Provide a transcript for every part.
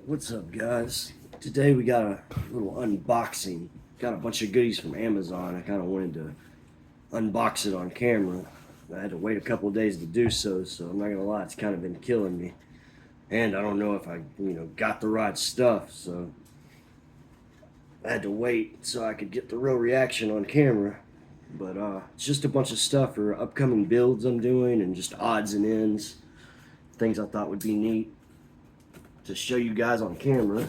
What's up, guys? Today we got a little unboxing. Got a bunch of goodies from Amazon. I kind of wanted to unbox it on camera. I had to wait a couple of days to do so, so I'm not gonna lie, it's kind of been killing me. And I don't know if I, got the right stuff, so I had to wait so I could get the real reaction on camera. But it's just a bunch of stuff for upcoming builds I'm doing and just odds and ends, things I thought would be neat to show you guys on camera.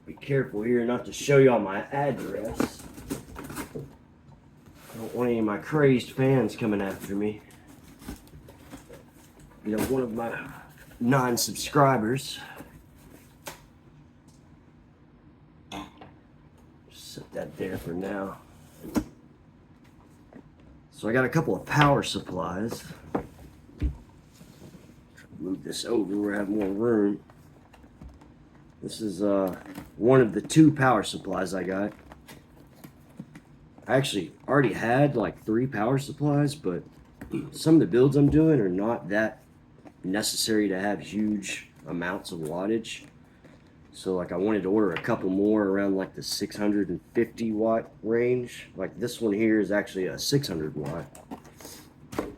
Be careful here not to show y'all my address. I don't want any of my crazed fans coming after me. One of my non-subscribers. Just set that there for now. So I got a couple of power supplies. Move this over where I have more room. This is one of the two power supplies I got. I actually already had like 3 power supplies, but some of the builds I'm doing are not that necessary to have huge amounts of wattage. So like I wanted to order a couple more around like the 650 watt range. Like this one here is actually a 600 watt.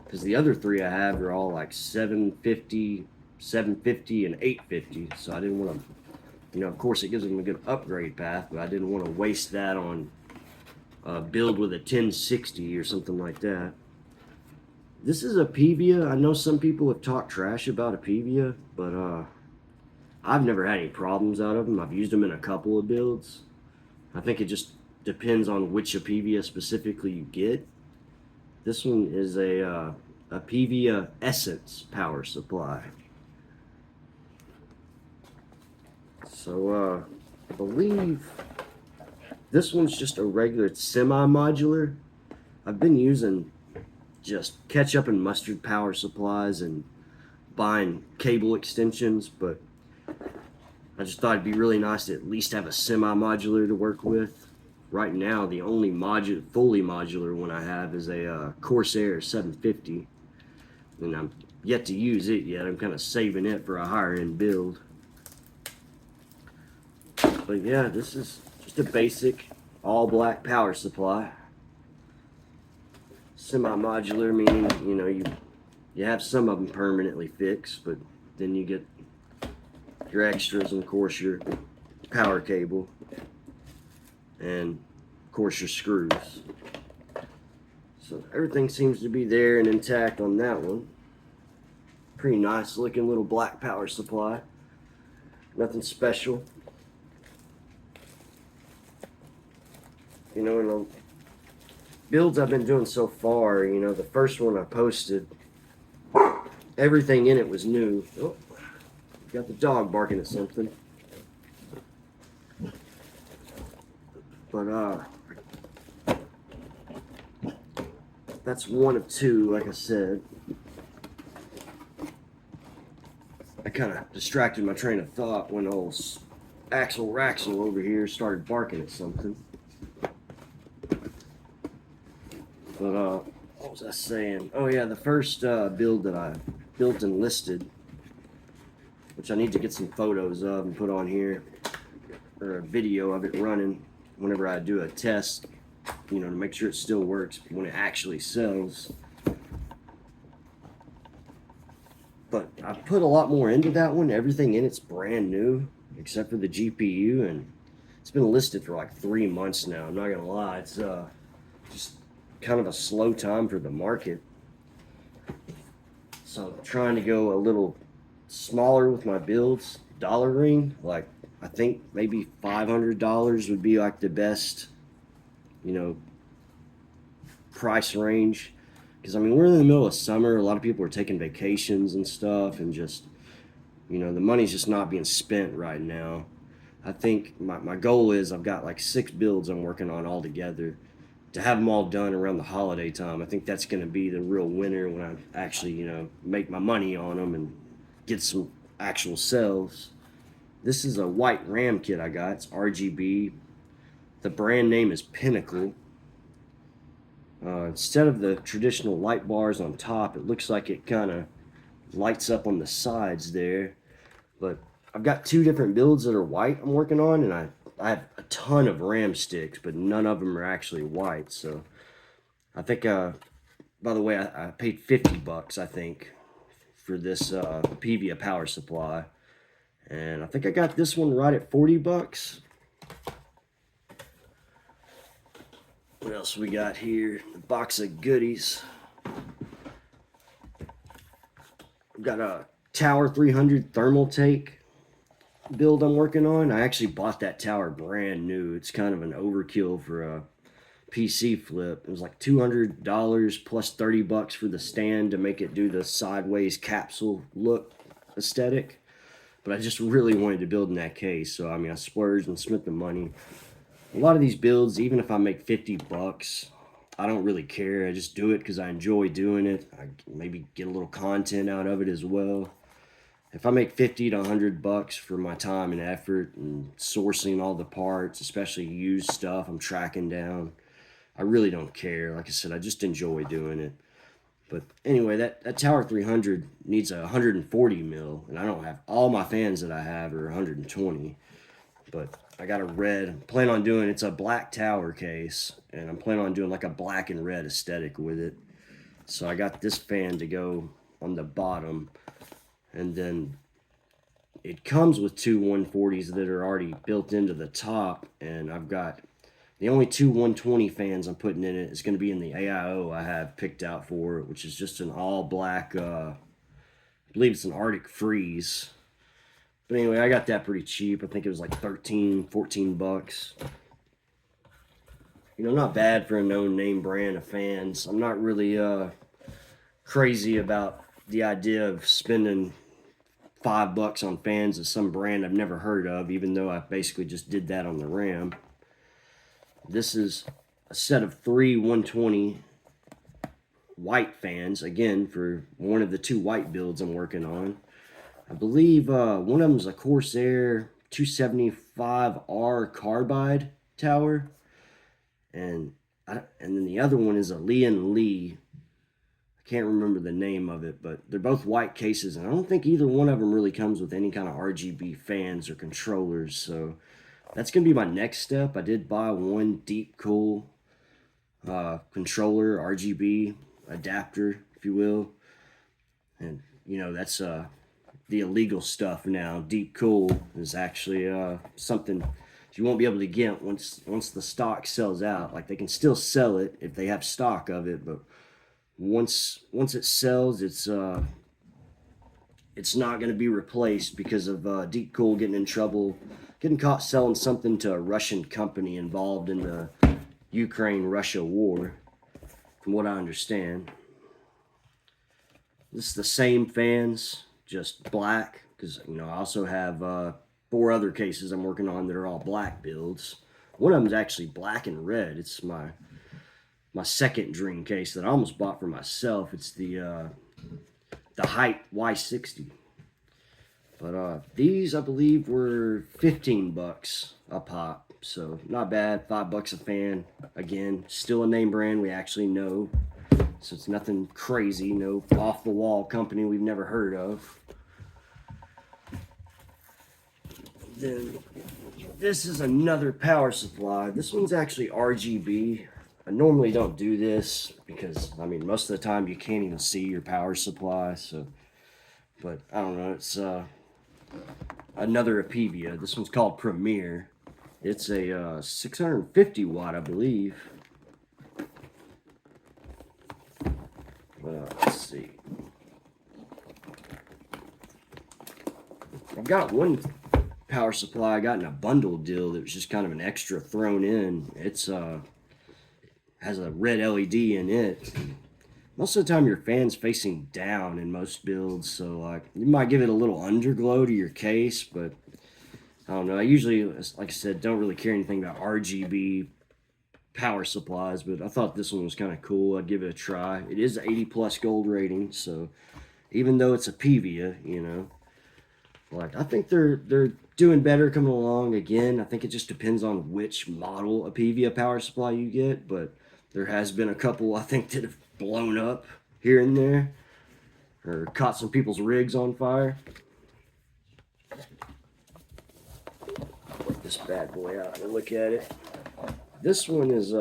Because the other 3 I have are all like 750, 750, and 850. So I didn't want to, of course it gives them a good upgrade path, but I didn't want to waste that on a build with a 1060 or something like that. This is a Pevia. I know some people have talked trash about a Pevia, but I've never had any problems out of them. I've used them in a couple of builds. I think it just depends on which Pevia specifically you get. This one is a Pevia Essence power supply. So I believe this one's just a regular semi-modular. I've been using just ketchup and mustard power supplies and buying cable extensions, but I just thought it'd be really nice to at least have a semi-modular to work with. Right now, the only fully modular one I have is a Corsair 750, and I'm yet to use it yet. I'm kind of saving it for a higher end build. But yeah, this is just a basic all black power supply. Semi-modular meaning you have some of them permanently fixed, but then you get your extras, and of course your power cable, and of course your screws. So everything seems to be there and intact on that one. Pretty nice looking little black power supply. Nothing special. In the builds I've been doing so far, the first one I posted, everything in it was new. Oh, got the dog barking at something. But that's one of 2, like I said. I kind of distracted my train of thought when old Axel Raxel over here started barking at something. But what was I saying? Oh yeah, the first build that I built and listed, which I need to get some photos of and put on here, or a video of it running whenever I do a test, to make sure it still works when it actually sells. But I put a lot more into that one. Everything in it's brand new, except for the GPU, and it's been listed for like 3 months now. I'm not gonna lie, it's just kind of a slow time for the market. So I'm trying to go a little smaller with my builds. Dollar ring, like I think maybe $500 would be like the best, price range. Because we're in the middle of summer. A lot of people are taking vacations and stuff, and just, the money's just not being spent right now. I think my goal is I've got like 6 builds I'm working on all together. To have them all done around the holiday time, I think that's going to be the real winner when I actually, make my money on them and get some actual sales. This is a white RAM kit I got. It's RGB. The brand name is Pinnacle. Instead of the traditional light bars on top, it looks like it kind of lights up on the sides there. But I've got two different builds that are white I'm working on, and I have a ton of Ram sticks, but none of them are actually white. So I think, by the way, I paid $50, I think, for this Pevia power supply. And I think I got this one right at $40. What else we got here? A box of goodies. We've got a Tower 300 thermal take build I'm working on. I actually bought that tower brand new. It's kind of an overkill for a PC flip. It was like $200 plus $30 for the stand to make it do the sideways capsule look aesthetic. But I just really wanted to build in that case, so I mean I splurged and spent the money. A lot of these builds, even if I make $50, I don't really care. I just do it because I enjoy doing it. I maybe get a little content out of it as well. If I make $50 to $100 for my time and effort and sourcing all the parts, especially used stuff I'm tracking down, I really don't care. Like I said, I just enjoy doing it. But anyway, that Tower 300 needs a 140 mil, and I don't have all my fans that I have are 120. But I got a red. I'm planning on doing, it's a black tower case, and I'm planning on doing like a black and red aesthetic with it. So I got this fan to go on the bottom, and then it comes with two 140s that are already built into the top, and I've got the only two 120 fans I'm putting in it is going to be in the AIO I have picked out for it, which is just an all black, I believe it's an Arctic Freeze. But anyway, I got that pretty cheap. I think it was like 13, 14 bucks. You know, not bad for a known name brand of fans. I'm not really crazy about the idea of spending $5 on fans of some brand I've never heard of, even though I basically just did that on the Ram. This is a set of three 120 white fans, again, for one of the two white builds I'm working on. I believe one of them is a Corsair 275R carbide tower, and then the other one is a Lian Li. I can't remember the name of it, but they're both white cases, and I don't think either one of them really comes with any kind of RGB fans or controllers, so that's going to be my next step. I did buy one Deepcool controller, RGB adapter, if you will. And, you know, that's the illegal stuff now. Deepcool is actually something you won't be able to get once the stock sells out. Like, they can still sell it if they have stock of it, but once it sells, it's not going to be replaced because of Deepcool getting caught selling something to a Russian company involved in the Ukraine-Russia war, from what I understand. This is the same fans, just black, because, you know, I also have 4 other cases I'm working on that are all black builds. One of them is actually black and red. It's my second dream case that I almost bought for myself. It's the Hype Y60. But these, I believe, were $15 a pop. So not bad. $5 a fan. Again, still a name brand we actually know. So it's nothing crazy. No off-the-wall company we've never heard of. Then this is another power supply. This one's actually RGB. I normally don't do this because, I mean, most of the time you can't even see your power supply. So, but I don't know. It's another Apevia. This one's called Premier. It's a 650 watt, I believe. Let's see. I've got one power supply I got in a bundle deal that was just kind of an extra thrown in. It's has a red LED in it. Most of the time your fan's facing down in most builds, so like you might give it a little underglow to your case, but I don't know. I usually, like I said, don't really care anything about RGB power supplies, but I thought this one was kind of cool. I'd give it a try. It is 80 plus gold rating, so even though it's a Pevia, you know, like I think they're doing better coming along. Again, I think it just depends on which model of Pevia power supply you get, but there has been a couple I think that have blown up here and there. or caught some people's rigs on fire. Put this bad boy out and look at it. This one is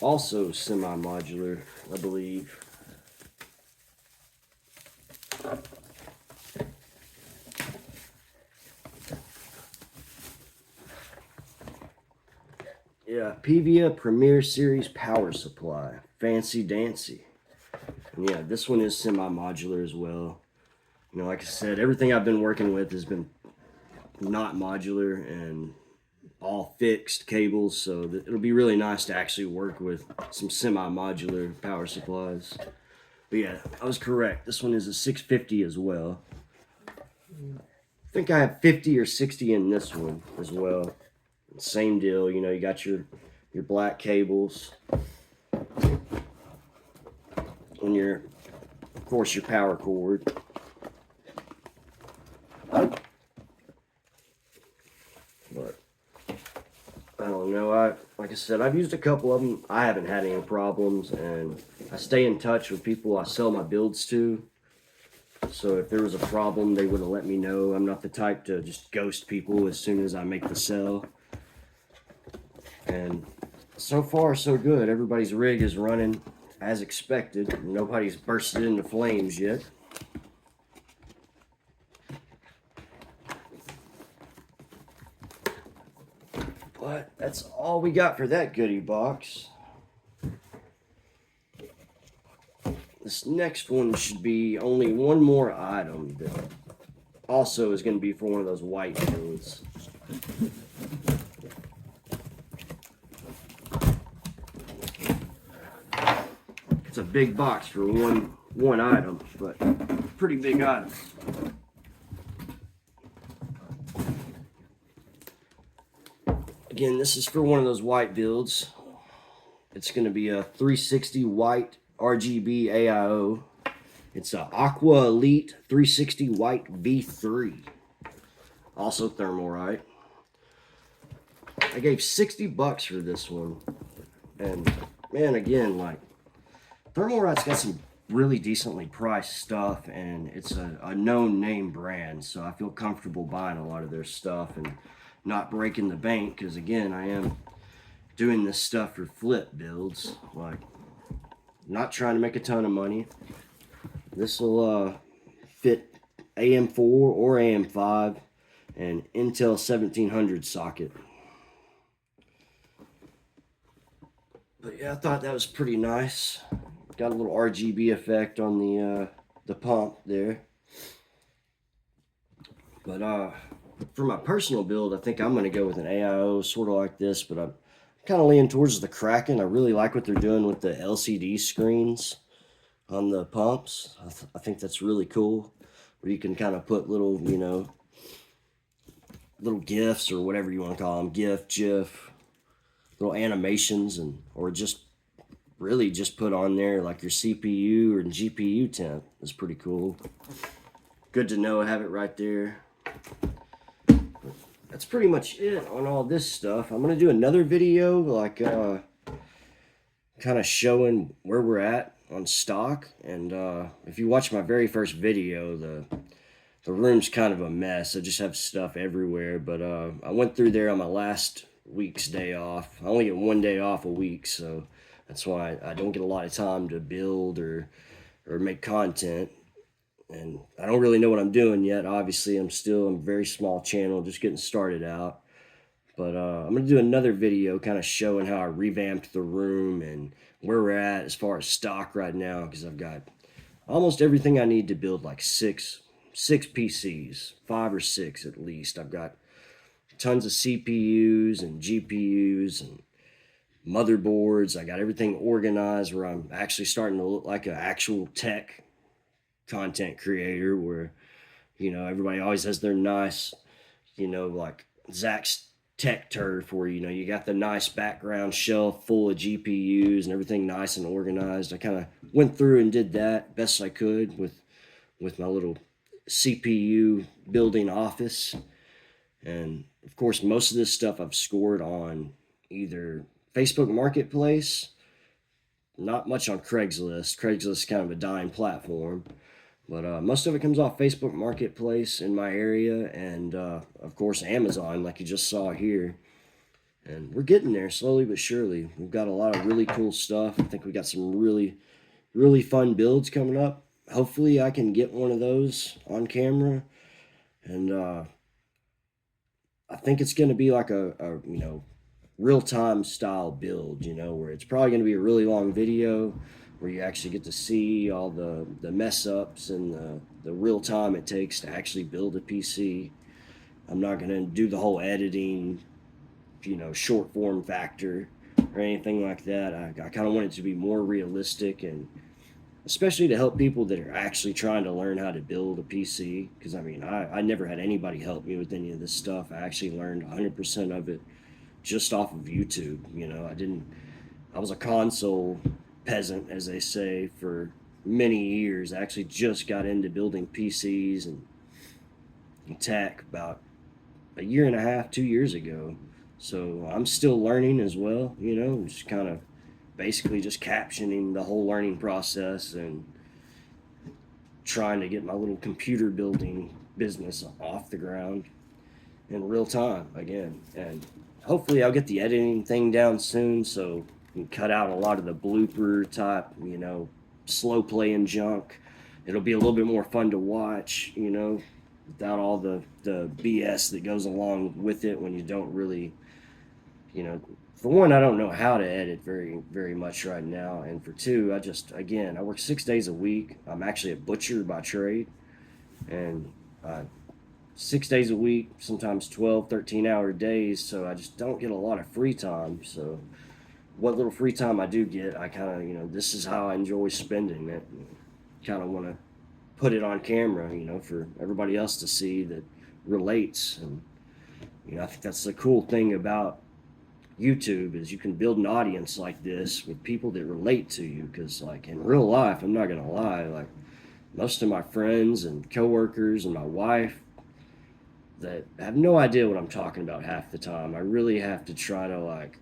also semi-modular, I believe. Yeah, Pevia Premier Series power supply. Fancy dancy. And yeah, this one is semi-modular as well. You know, like I said, everything I've been working with has been not modular and all fixed cables, so it'll be really nice to actually work with some semi-modular power supplies. But yeah, I was correct. This one is a 650 as well. I think I have 50 or 60 in this one as well. Same deal, you know, you got your black cables and your, of course, your power cord. But I don't know. Like I said, I've used a couple of them. I haven't had any problems, and I stay in touch with people I sell my builds to. So if there was a problem, they would have let me know. I'm not the type to just ghost people as soon as I make the sell. And so far, so good. Everybody's rig is running as expected. Nobody's bursted into flames yet. But that's all we got for that goodie box. This next one should be only one more item that also is going to be for one of those white builds. It's a big box for one item, but pretty big item. Again, this is for one of those white builds. It's going to be a 360 white RGB AIO. It's a Aqua Elite 360 white V3. Also Thermalright. I gave $60 for this one. And man, again, like, Thermalright's got some really decently priced stuff, and it's a known name brand, so I feel comfortable buying a lot of their stuff and not breaking the bank, because again, I am doing this stuff for flip builds, like not trying to make a ton of money. This will fit AM4 or AM5 and Intel 1700 socket. But yeah, I thought that was pretty nice. Got a little RGB effect on the pump there. But for my personal build, I think I'm going to go with an AIO, sort of like this, but I'm kind of leaning towards the Kraken. I really like what they're doing with the LCD screens on the pumps. I think that's really cool, where you can kind of put little, you know, little GIFs or whatever you want to call them, GIF, little animations, and or just really just put on there like your CPU or GPU temp. Is pretty cool. Good to know. I have it right there. That's pretty much it on all this stuff. I'm gonna do another video, like kind of showing where we're at on stock. And if you watch my very first video, the room's kind of a mess. I just have stuff everywhere. But I went through there on my last week's day off. I only get one day off a week, so that's why I don't get a lot of time to build or make content. And I don't really know what I'm doing yet. Obviously, I'm a very small channel, just getting started out. But I'm going to do another video kind of showing how I revamped the room and where we're at as far as stock right now, because I've got almost everything I need to build like six PCs, 5 or 6 at least. I've got tons of CPUs and GPUs and motherboards. I got everything organized where I'm actually starting to look like an actual tech content creator, where, you know, everybody always has their nice, you know, like Zach's tech turf, where, you know, you got the nice background shelf full of GPUs and everything nice and organized. I kind of went through and did that best I could with my little CPU building office. And of course, most of this stuff I've scored on either Facebook Marketplace not much on Craigslist. Craigslist is kind of a dying platform. But most of it comes off Facebook Marketplace in my area, and of course Amazon, like you just saw here. And we're getting there slowly but surely. We've got a lot of really cool stuff. I think we got some really fun builds coming up. Hopefully, I can get one of those on camera, and I think it's going to be like a real time style build. Where it's probably going to be a really long video where you actually get to see all the mess ups and the real time it takes to actually build a PC. I'm not going to do the whole editing, short form factor or anything like that. I kind of want it to be more realistic, and especially to help people that are actually trying to learn how to build a PC. Because I never had anybody help me with any of this stuff. I actually learned 100% of it just off of YouTube. I was a console peasant, as they say, for many years. I actually just got into building PCs and tech about a year and a half, 2 years ago. So I'm still learning as well, just kind of basically just captioning the whole learning process and trying to get my little computer building business off the ground in real time again. And hopefully I'll get the editing thing down soon so we can cut out a lot of the blooper type, slow playing junk. It'll be a little bit more fun to watch, without all the BS that goes along with it when you don't really, for one, I don't know how to edit very much right now, and for two, I work 6 days a week. I'm actually a butcher by trade, and 6 days a week, sometimes 12, 13-hour days, so I just don't get a lot of free time. So what little free time I do get, I kind of, this is how I enjoy spending it. Kind of want to put it on camera, for everybody else to see that relates. And I think that's the cool thing about YouTube is you can build an audience like this with people that relate to you. Because like in real life, I'm not gonna lie, like most of my friends and coworkers and my wife that have no idea what I'm talking about half the time. I really have to try to like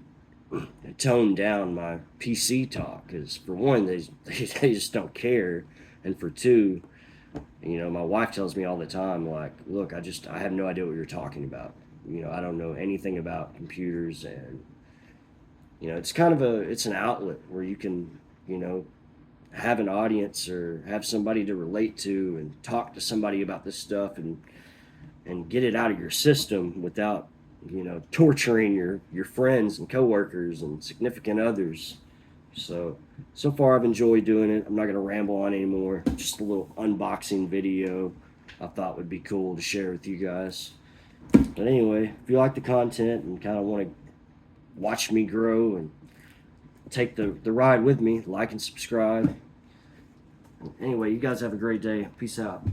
tone down my PC talk because for one, they just don't care, and for two, my wife tells me all the time, like, look, I have no idea what you're talking about. I don't know anything about computers, and it's an outlet where you can, have an audience or have somebody to relate to and talk to somebody about this stuff and get it out of your system without, torturing your friends and coworkers and significant others. So far I've enjoyed doing it. I'm not going to ramble on anymore. Just a little unboxing video I thought would be cool to share with you guys. But anyway, if you like the content and kind of want to watch me grow and take the ride with me, like and subscribe. Anyway, you guys have a great day. Peace out.